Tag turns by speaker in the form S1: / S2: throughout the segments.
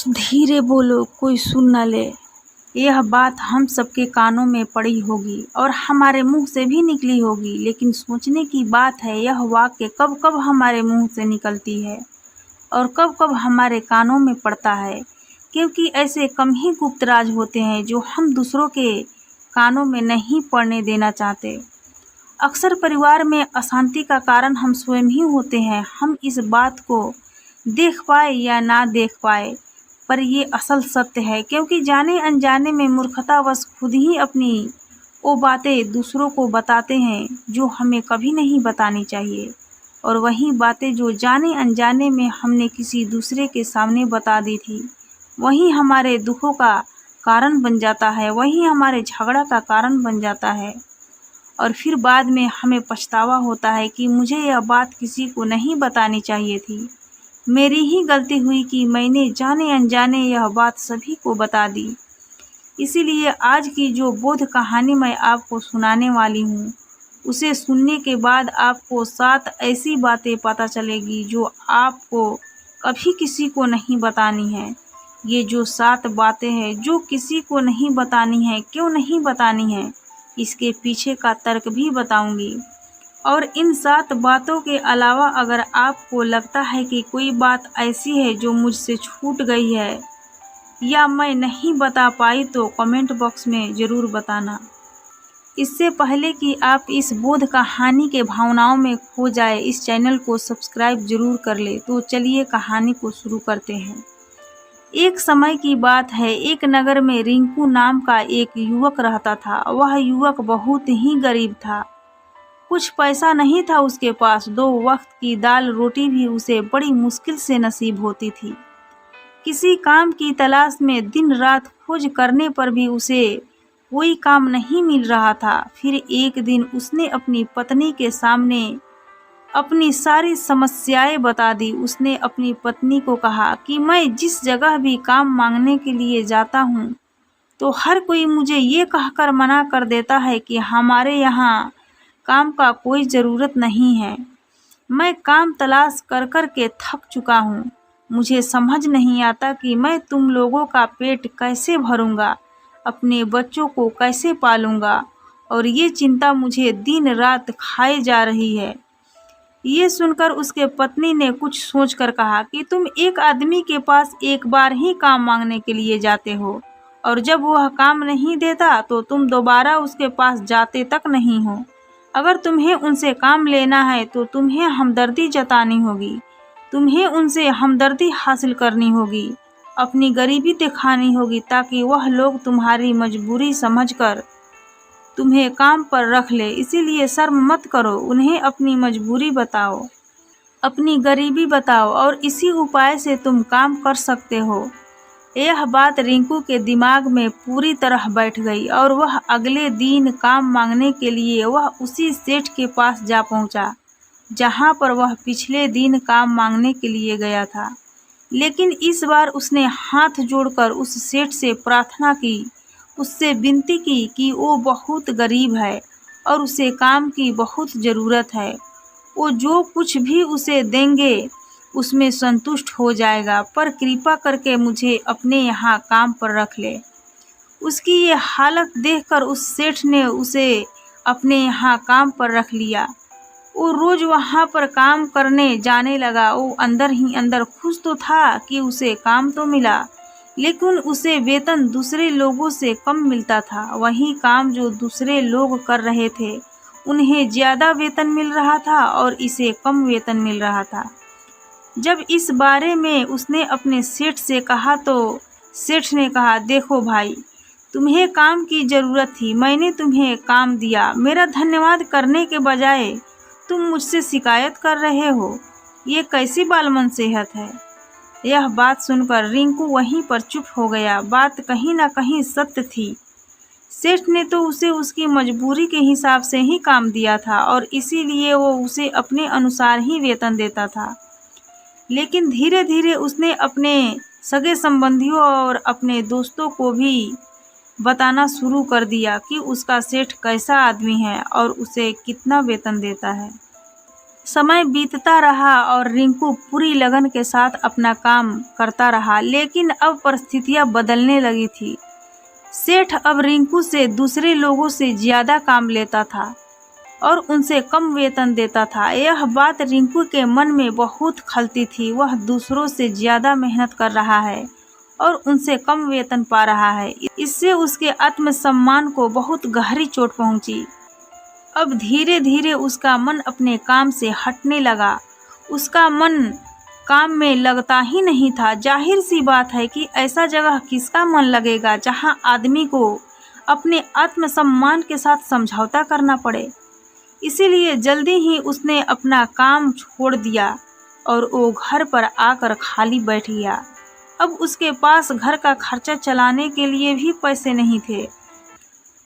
S1: धीरे बोलो, कोई सुन न ले। यह बात हम सबके कानों में पड़ी होगी और हमारे मुंह से भी निकली होगी, लेकिन सोचने की बात है यह वाक्य कब कब हमारे मुंह से निकलती है और कब कब हमारे कानों में पड़ता है, क्योंकि ऐसे कम ही गुप्त राज होते हैं जो हम दूसरों के कानों में नहीं पड़ने देना चाहते। अक्सर परिवार में अशांति का कारण हम स्वयं ही होते हैं। हम इस बात को देख पाए या ना देख पाए, पर ये असल सत्य है, क्योंकि जाने अनजाने में मूर्खतावश खुद ही अपनी वो बातें दूसरों को बताते हैं जो हमें कभी नहीं बतानी चाहिए, और वही बातें जो जाने अनजाने में हमने किसी दूसरे के सामने बता दी थी, वही हमारे दुखों का कारण बन जाता है, वही हमारे झगड़ा का कारण बन जाता है। और फिर बाद में हमें पछतावा होता है कि मुझे यह बात किसी को नहीं बतानी चाहिए थी, मेरी ही गलती हुई कि मैंने जाने अनजाने यह बात सभी को बता दी। इसीलिए आज की जो बोध कहानी मैं आपको सुनाने वाली हूँ, उसे सुनने के बाद आपको 7 ऐसी बातें पता चलेगी जो आपको कभी किसी को नहीं बतानी है। ये जो 7 बातें हैं जो किसी को नहीं बतानी है, क्यों नहीं बतानी है, इसके पीछे का तर्क भी बताऊंगी। और इन 7 बातों के अलावा अगर आपको लगता है कि कोई बात ऐसी है जो मुझसे छूट गई है या मैं नहीं बता पाई, तो कमेंट बॉक्स में ज़रूर बताना। इससे पहले कि आप इस बोध कहानी के भावनाओं में खो जाए, इस चैनल को सब्सक्राइब जरूर कर ले। तो चलिए कहानी को शुरू करते हैं। एक समय की बात है, एक नगर में रिंकू नाम का एक युवक रहता था। वह युवक बहुत ही गरीब था, कुछ पैसा नहीं था उसके पास, 2 वक्त की दाल रोटी भी उसे बड़ी मुश्किल से नसीब होती थी। किसी काम की तलाश में दिन रात खोज करने पर भी उसे कोई काम नहीं मिल रहा था। फिर एक दिन उसने अपनी पत्नी के सामने अपनी सारी समस्याएं बता दी। उसने अपनी पत्नी को कहा कि मैं जिस जगह भी काम मांगने के लिए जाता हूँ, तो हर कोई मुझे ये कहकर मना कर देता है कि हमारे यहाँ काम का कोई ज़रूरत नहीं है। मैं काम तलाश कर कर के थक चुका हूँ। मुझे समझ नहीं आता कि मैं तुम लोगों का पेट कैसे भरूंगा, अपने बच्चों को कैसे पालूंगा, और ये चिंता मुझे दिन रात खाए जा रही है। ये सुनकर उसके पत्नी ने कुछ सोचकर कहा कि तुम एक आदमी के पास एक बार ही काम मांगने के लिए जाते हो, और जब वह काम नहीं देता तो तुम दोबारा उसके पास जाते तक नहीं हो। अगर तुम्हें उनसे काम लेना है तो तुम्हें हमदर्दी जतानी होगी, तुम्हें उनसे हमदर्दी हासिल करनी होगी, अपनी गरीबी दिखानी होगी, ताकि वह लोग तुम्हारी मजबूरी समझकर तुम्हें काम पर रख ले। इसीलिए शर्म मत करो, उन्हें अपनी मजबूरी बताओ, अपनी गरीबी बताओ, और इसी उपाय से तुम काम कर सकते हो। यह बात रिंकू के दिमाग में पूरी तरह बैठ गई और वह अगले दिन काम मांगने के लिए वह उसी सेठ के पास जा पहुंचा जहां पर वह पिछले दिन काम मांगने के लिए गया था। लेकिन इस बार उसने हाथ जोड़कर उस सेठ से प्रार्थना की, उससे विनती की कि वो बहुत गरीब है और उसे काम की बहुत ज़रूरत है। वो जो कुछ भी उसे देंगे उसमें संतुष्ट हो जाएगा, पर कृपा करके मुझे अपने यहाँ काम पर रख ले। उसकी ये हालत देखकर उस सेठ ने उसे अपने यहाँ काम पर रख लिया। वो रोज़ वहाँ पर काम करने जाने लगा। वो अंदर ही अंदर खुश तो था कि उसे काम तो मिला, लेकिन उसे वेतन दूसरे लोगों से कम मिलता था। वही काम जो दूसरे लोग कर रहे थे उन्हें ज़्यादा वेतन मिल रहा था और इसे कम वेतन मिल रहा था। जब इस बारे में उसने अपने सेठ से कहा तो सेठ ने कहा, देखो भाई, तुम्हें काम की ज़रूरत थी, मैंने तुम्हें काम दिया, मेरा धन्यवाद करने के बजाय तुम मुझसे शिकायत कर रहे हो, ये कैसी बालमन सेहत है। यह बात सुनकर रिंकू वहीं पर चुप हो गया। बात कहीं ना कहीं सत्य थी। सेठ ने तो उसे उसकी मजबूरी के हिसाब से ही काम दिया था और इसीलिए वो उसे अपने अनुसार ही वेतन देता था। लेकिन धीरे धीरे उसने अपने सगे संबंधियों और अपने दोस्तों को भी बताना शुरू कर दिया कि उसका सेठ कैसा आदमी है और उसे कितना वेतन देता है। समय बीतता रहा और रिंकू पूरी लगन के साथ अपना काम करता रहा, लेकिन अब परिस्थितियां बदलने लगी थी। सेठ अब रिंकू से दूसरे लोगों से ज्यादा काम लेता था और उनसे कम वेतन देता था। यह बात रिंकू के मन में बहुत खलती थी। वह दूसरों से ज्यादा मेहनत कर रहा है और उनसे कम वेतन पा रहा है। इससे उसके आत्मसम्मान को बहुत गहरी चोट पहुंची। अब धीरे धीरे उसका मन अपने काम से हटने लगा। उसका मन काम में लगता ही नहीं था। जाहिर सी बात है कि ऐसा जगह किसका मन लगेगा जहां आदमी को अपने आत्मसम्मान के साथ समझौता करना पड़े। इसीलिए जल्दी ही उसने अपना काम छोड़ दिया और वो घर पर आकर खाली बैठ गया। अब उसके पास घर का खर्चा चलाने के लिए भी पैसे नहीं थे।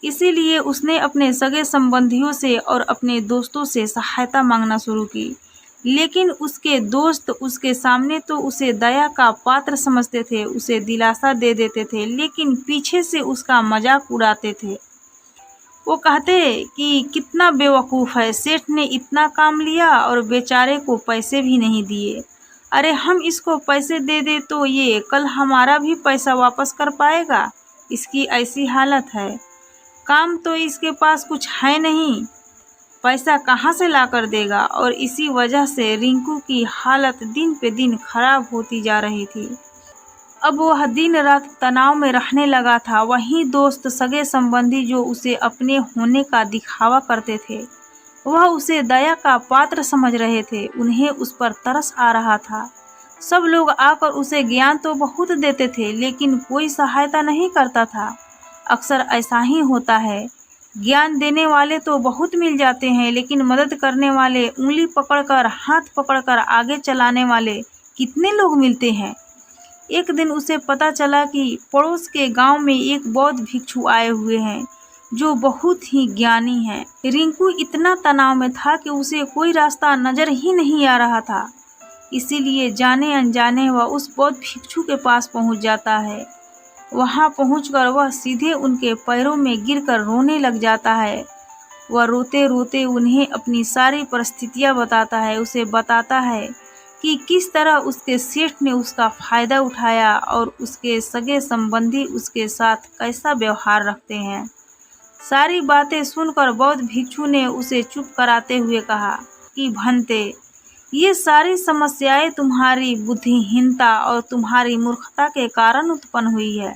S1: इसीलिए उसने अपने सगे संबंधियों से और अपने दोस्तों से सहायता मांगना शुरू की। लेकिन उसके दोस्त उसके सामने तो उसे दया का पात्र समझते थे, उसे दिलासा दे देते थे, लेकिन पीछे से उसका मजाक उड़ाते थे। वो कहते कि कितना बेवकूफ़ है, सेठ ने इतना काम लिया और बेचारे को पैसे भी नहीं दिए। अरे हम इसको पैसे दे दे तो ये कल हमारा भी पैसा वापस कर पाएगा। इसकी ऐसी हालत है, काम तो इसके पास कुछ है नहीं, पैसा कहाँ से ला कर देगा। और इसी वजह से रिंकू की हालत दिन पे दिन खराब होती जा रही थी। अब वह दिन रात तनाव में रहने लगा था। वहीं दोस्त सगे संबंधी जो उसे अपने होने का दिखावा करते थे, वह उसे दया का पात्र समझ रहे थे। उन्हें उस पर तरस आ रहा था। सब लोग आकर उसे ज्ञान तो बहुत देते थे, लेकिन कोई सहायता नहीं करता था। अक्सर ऐसा ही होता है, ज्ञान देने वाले तो बहुत मिल जाते हैं, लेकिन मदद करने वाले, उंगली पकड़कर हाथ पकड़कर आगे चलाने वाले कितने लोग मिलते हैं। एक दिन उसे पता चला कि पड़ोस के गांव में एक बौद्ध भिक्षु आए हुए हैं जो बहुत ही ज्ञानी हैं। रिंकू इतना तनाव में था कि उसे कोई रास्ता नजर ही नहीं आ रहा था। इसीलिए जाने अनजाने वह उस बौद्ध भिक्षु के पास पहुंच जाता है। वहां पहुंचकर वह सीधे उनके पैरों में गिरकर रोने लग जाता है। वह रोते रोते उन्हें अपनी सारी परिस्थितियां बताता है। उसे बताता है कि किस तरह उसके सेठ ने उसका फ़ायदा उठाया और उसके सगे संबंधी उसके साथ कैसा व्यवहार रखते हैं। सारी बातें सुनकर बौद्ध भिक्षु ने उसे चुप कराते हुए कहा कि भंते, ये सारी समस्याएं तुम्हारी बुद्धिहीनता और तुम्हारी मूर्खता के कारण उत्पन्न हुई है।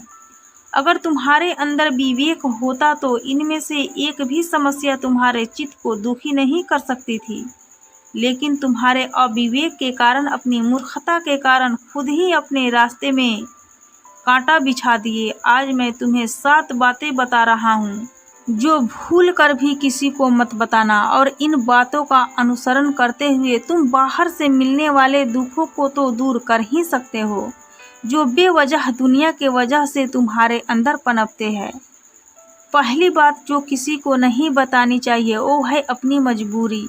S1: अगर तुम्हारे अंदर विवेक होता तो इनमें से एक भी समस्या तुम्हारे चित्त को दुखी नहीं कर सकती थी। लेकिन तुम्हारे अविवेक के कारण, अपनी मूर्खता के कारण खुद ही अपने रास्ते में कांटा बिछा दिए। आज मैं तुम्हें 7 बातें बता रहा हूँ जो भूल कर भी किसी को मत बताना, और इन बातों का अनुसरण करते हुए तुम बाहर से मिलने वाले दुखों को तो दूर कर ही सकते हो जो बेवजह दुनिया के वजह से तुम्हारे अंदर पनपते हैं। पहली बात जो किसी को नहीं बतानी चाहिए वो है अपनी मजबूरी।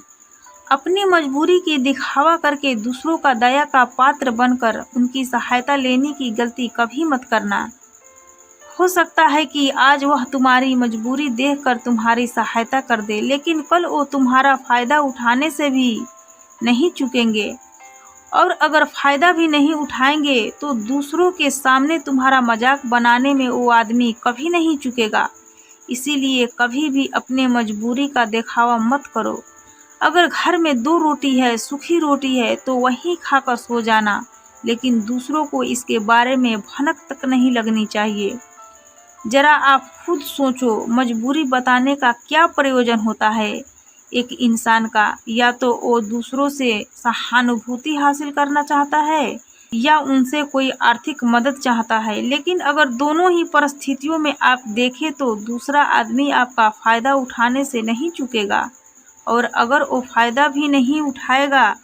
S1: अपनी मजबूरी की दिखावा करके दूसरों का दया का पात्र बनकर उनकी सहायता लेने की गलती कभी मत करना। हो सकता है कि आज वह तुम्हारी मजबूरी देखकर तुम्हारी सहायता कर दे, लेकिन कल वो तुम्हारा फ़ायदा उठाने से भी नहीं चूकेंगे, और अगर फ़ायदा भी नहीं उठाएंगे तो दूसरों के सामने तुम्हारा मजाक बनाने में वो आदमी कभी नहीं चूकेगा। इसीलिए कभी भी अपने मजबूरी का दिखावा मत करो। अगर घर में 2 रोटी है, सूखी रोटी है, तो वही खाकर सो जाना, लेकिन दूसरों को इसके बारे में भनक तक नहीं लगनी चाहिए। जरा आप खुद सोचो, मजबूरी बताने का क्या प्रयोजन होता है एक इंसान का। या तो वो दूसरों से सहानुभूति हासिल करना चाहता है या उनसे कोई आर्थिक मदद चाहता है। लेकिन अगर दोनों ही परिस्थितियों में आप देखें तो दूसरा आदमी आपका फ़ायदा उठाने से नहीं चूकेगा, और अगर वो फ़ायदा भी नहीं उठाएगा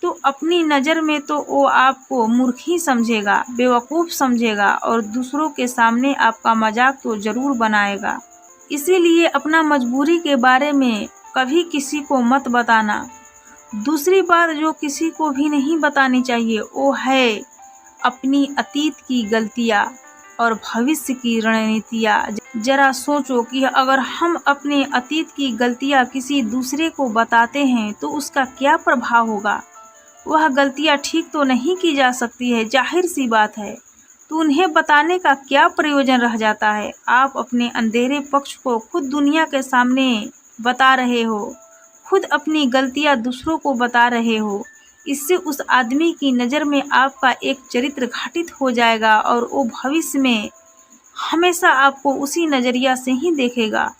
S1: तो अपनी नज़र में तो वो आपको मूर्ख ही समझेगा, बेवकूफ़ समझेगा, और दूसरों के सामने आपका मजाक तो ज़रूर बनाएगा। इसीलिए अपना मजबूरी के बारे में कभी किसी को मत बताना। दूसरी बात जो किसी को भी नहीं बतानी चाहिए वो है अपनी अतीत की गलतियाँ। और भविष्य की रणनीतियाँ। जरा सोचो कि अगर हम अपने अतीत की गलतियाँ किसी दूसरे को बताते हैं तो उसका क्या प्रभाव होगा। वह गलतियाँ ठीक तो नहीं की जा सकती है, जाहिर सी बात है, तो उन्हें बताने का क्या प्रयोजन रह जाता है। आप अपने अंधेरे पक्ष को खुद दुनिया के सामने बता रहे हो, खुद अपनी गलतियाँ दूसरों को बता रहे हो। इससे उस आदमी की नज़र में आपका एक चरित्र घटित हो जाएगा और वो भविष्य में हमेशा आपको उसी नज़रिया से ही देखेगा।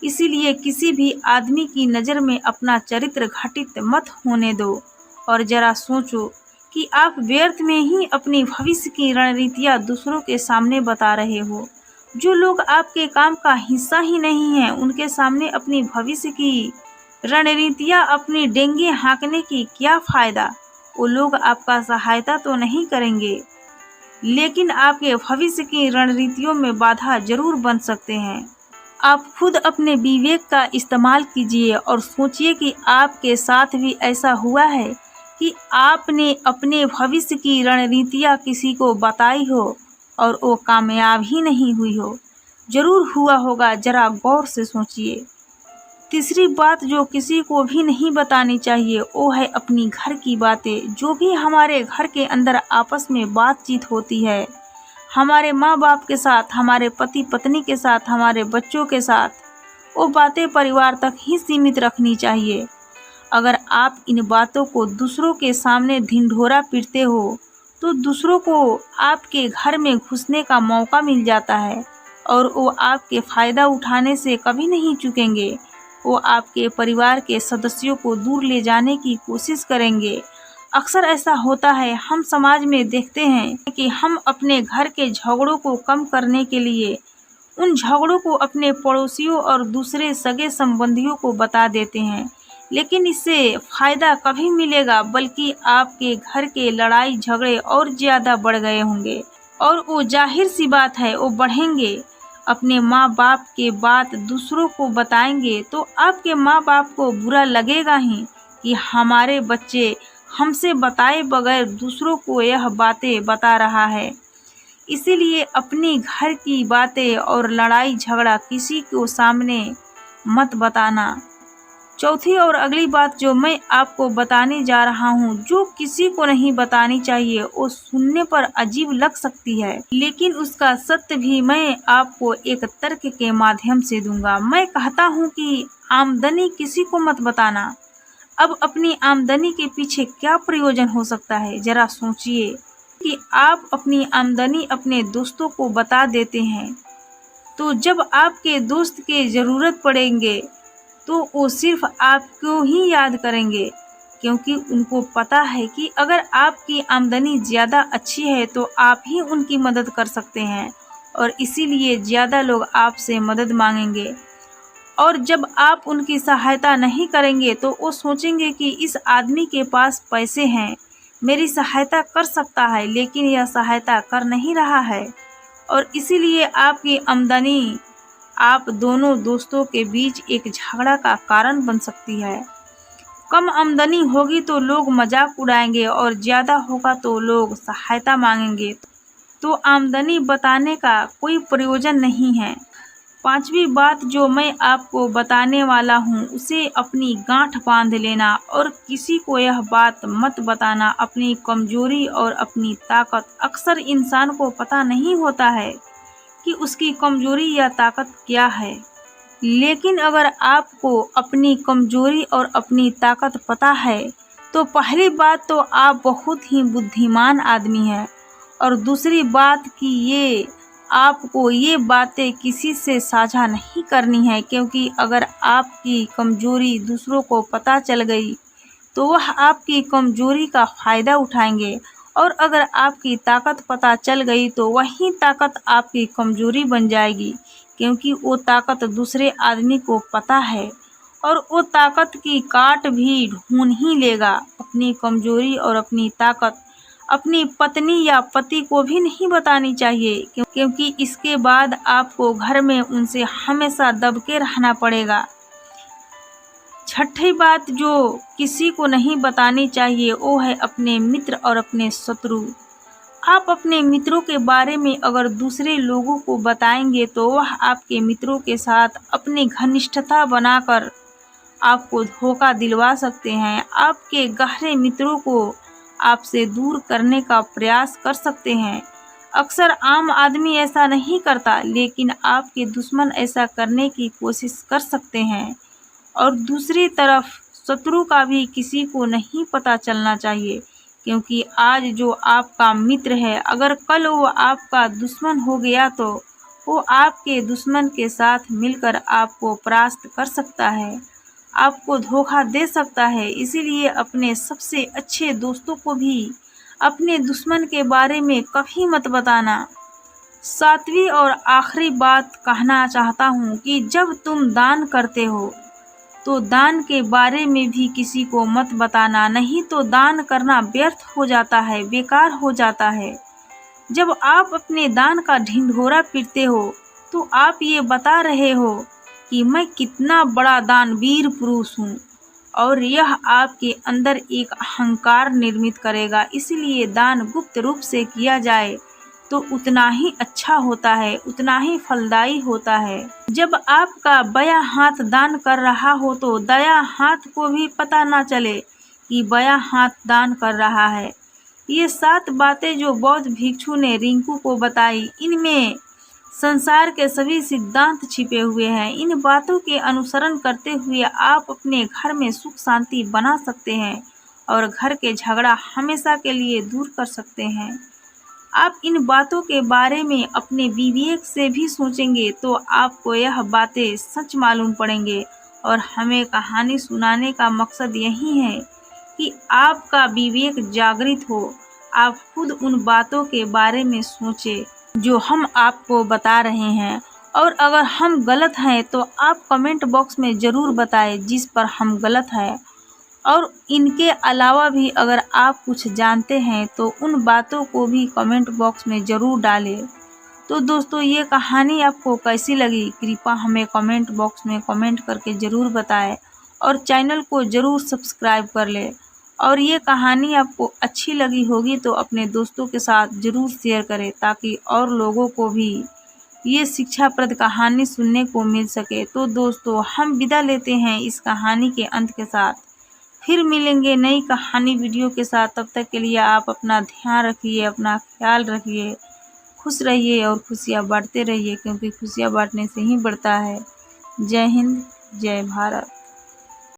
S1: इसीलिए किसी भी आदमी की नज़र में अपना चरित्र घटित मत होने दो और ज़रा सोचो कि आप व्यर्थ में ही अपनी भविष्य की रणनीतियाँ दूसरों के सामने बता रहे हो। जो लोग आपके काम का हिस्सा ही नहीं हैं, उनके सामने अपनी भविष्य की रणनीतियाँ अपनी डेंगे हाँकने की क्या फ़ायदा। वो लोग आपका सहायता तो नहीं करेंगे, लेकिन आपके भविष्य की रणनीतियों में बाधा जरूर बन सकते हैं। आप खुद अपने विवेक का इस्तेमाल कीजिए और सोचिए कि आपके साथ भी ऐसा हुआ है कि आपने अपने भविष्य की रणनीतियाँ किसी को बताई हो और वो कामयाब ही नहीं हुई हो। जरूर हुआ होगा, जरा गौर से सोचिए। तीसरी बात जो किसी को भी नहीं बतानी चाहिए वो है अपनी घर की बातें। जो भी हमारे घर के अंदर आपस में बातचीत होती है, हमारे माँ बाप के साथ, हमारे पति पत्नी के साथ, हमारे बच्चों के साथ, वो बातें परिवार तक ही सीमित रखनी चाहिए। अगर आप इन बातों को दूसरों के सामने ढिंढोरा पीटते हो तो दूसरों को आपके घर में घुसने का मौका मिल जाता है और वो आपके फ़ायदा उठाने से कभी नहीं चूकेंगे। वो आपके परिवार के सदस्यों को दूर ले जाने की कोशिश करेंगे। अक्सर ऐसा होता है, हम समाज में देखते हैं कि हम अपने घर के झगड़ों को कम करने के लिए उन झगड़ों को अपने पड़ोसियों और दूसरे सगे संबंधियों को बता देते हैं, लेकिन इससे फ़ायदा कभी मिलेगा, बल्कि आपके घर के लड़ाई झगड़े और ज़्यादा बढ़ गए होंगे और वो जाहिर सी बात है वो बढ़ेंगे। अपने माँ बाप के बात दूसरों को बताएंगे तो आपके माँ बाप को बुरा लगेगा ही कि हमारे बच्चे हमसे बताए बगैर दूसरों को यह बातें बता रहा है। इसीलिए अपनी घर की बातें और लड़ाई झगड़ा किसी को सामने मत बताना। चौथी और अगली बात जो मैं आपको बताने जा रहा हूँ, जो किसी को नहीं बतानी चाहिए, वो सुनने पर अजीब लग सकती है, लेकिन उसका सत्य भी मैं आपको एक तर्क के माध्यम से दूंगा। मैं कहता हूँ कि आमदनी किसी को मत बताना। अब अपनी आमदनी के पीछे क्या प्रयोजन हो सकता है, जरा सोचिए कि आप अपनी आमदनी अपने दोस्तों को बता देते हैं तो जब आपके दोस्त के ज़रूरत पड़ेंगे तो वो सिर्फ आपको ही याद करेंगे, क्योंकि उनको पता है कि अगर आपकी आमदनी ज़्यादा अच्छी है तो आप ही उनकी मदद कर सकते हैं और इसीलिए ज़्यादा लोग आपसे मदद मांगेंगे। और जब आप उनकी सहायता नहीं करेंगे तो वो सोचेंगे कि इस आदमी के पास पैसे हैं, मेरी सहायता कर सकता है, लेकिन यह सहायता कर नहीं रहा है और इसीलिए आपकी आमदनी आप दोनों दोस्तों के बीच एक झगड़ा का कारण बन सकती है। कम आमदनी होगी तो लोग मजाक उड़ाएंगे और ज़्यादा होगा तो लोग सहायता मांगेंगे, तो आमदनी बताने का कोई प्रयोजन नहीं है। पांचवी बात जो मैं आपको बताने वाला हूँ उसे अपनी गांठ बांध लेना और किसी को यह बात मत बताना अपनी कमजोरी और अपनी ताकत। अक्सर इंसान को पता नहीं होता है कि उसकी कमजोरी या ताकत क्या है, लेकिन अगर आपको अपनी कमजोरी और अपनी ताकत पता है तो पहली बात तो आप बहुत ही बुद्धिमान आदमी हैं और दूसरी बात कि आपको ये बातें किसी से साझा नहीं करनी है, क्योंकि अगर आपकी कमजोरी दूसरों को पता चल गई तो वह आपकी कमजोरी का फ़ायदा उठाएंगे और अगर आपकी ताकत पता चल गई तो वही ताकत आपकी कमजोरी बन जाएगी, क्योंकि वो ताकत दूसरे आदमी को पता है और वो ताकत की काट भी ढूंढ ही लेगा। अपनी कमजोरी और अपनी ताकत अपनी पत्नी या पति को भी नहीं बतानी चाहिए, क्योंकि इसके बाद आपको घर में उनसे हमेशा दब के रहना पड़ेगा। छठी बात जो किसी को नहीं बतानी चाहिए वो है अपने मित्र और अपने शत्रु। आप अपने मित्रों के बारे में अगर दूसरे लोगों को बताएंगे तो वह आपके मित्रों के साथ अपनी घनिष्ठता बनाकर आपको धोखा दिलवा सकते हैं। आपके गहरे मित्रों को आपसे दूर करने का प्रयास कर सकते हैं। अक्सर आम आदमी ऐसा नहीं करता, लेकिन आपके दुश्मन ऐसा करने की कोशिश कर सकते हैं। और दूसरी तरफ शत्रु का भी किसी को नहीं पता चलना चाहिए, क्योंकि आज जो आपका मित्र है, अगर कल वो आपका दुश्मन हो गया तो वो आपके दुश्मन के साथ मिलकर आपको परास्त कर सकता है, आपको धोखा दे सकता है। इसीलिए अपने सबसे अच्छे दोस्तों को भी अपने दुश्मन के बारे में कभी मत बताना। सातवीं और आखिरी बात कहना चाहता हूँ कि जब तुम दान करते हो तो दान के बारे में भी किसी को मत बताना, नहीं तो दान करना व्यर्थ हो जाता है, बेकार हो जाता है। जब आप अपने दान का ढिंढोरा पीटते हो तो आप ये बता रहे हो कि मैं कितना बड़ा दानवीर पुरुष हूँ, और यह आपके अंदर एक अहंकार निर्मित करेगा। इसलिए दान गुप्त रूप से किया जाए तो उतना ही अच्छा होता है, उतना ही फलदायी होता है। जब आपका बायां हाथ दान कर रहा हो तो दायां हाथ को भी पता ना चले कि बायां हाथ दान कर रहा है। ये 7 बातें जो बौद्ध भिक्षु ने रिंकू को बताई, इनमें संसार के सभी सिद्धांत छिपे हुए हैं। इन बातों के अनुसरण करते हुए आप अपने घर में सुख शांति बना सकते हैं और घर के झगड़ा हमेशा के लिए दूर कर सकते हैं। आप इन बातों के बारे में अपने विवेक से भी सोचेंगे तो आपको यह बातें सच मालूम पड़ेंगे। और हमें कहानी सुनाने का मकसद यही है कि आपका विवेक जागृत हो, आप खुद उन बातों के बारे में सोचें जो हम आपको बता रहे हैं। और अगर हम गलत हैं तो आप कमेंट बॉक्स में ज़रूर बताएं जिस पर हम गलत हैं। और इनके अलावा भी अगर आप कुछ जानते हैं तो उन बातों को भी कमेंट बॉक्स में ज़रूर डालें। तो दोस्तों, ये कहानी आपको कैसी लगी कृपया हमें कमेंट बॉक्स में कमेंट करके ज़रूर बताएं और चैनल को ज़रूर सब्सक्राइब कर लें। और ये कहानी आपको अच्छी लगी होगी तो अपने दोस्तों के साथ ज़रूर शेयर करें, ताकि और लोगों को भी ये शिक्षाप्रद कहानी सुनने को मिल सके। तो दोस्तों, हम विदा लेते हैं इस कहानी के अंत के साथ। फिर मिलेंगे नई कहानी वीडियो के साथ। तब तक के लिए आप अपना ध्यान रखिए, अपना ख्याल रखिए, खुश रहिए और खुशियाँ बांटते रहिए, क्योंकि खुशियाँ बांटने से ही बढ़ता है। जय हिंद, जय भारत।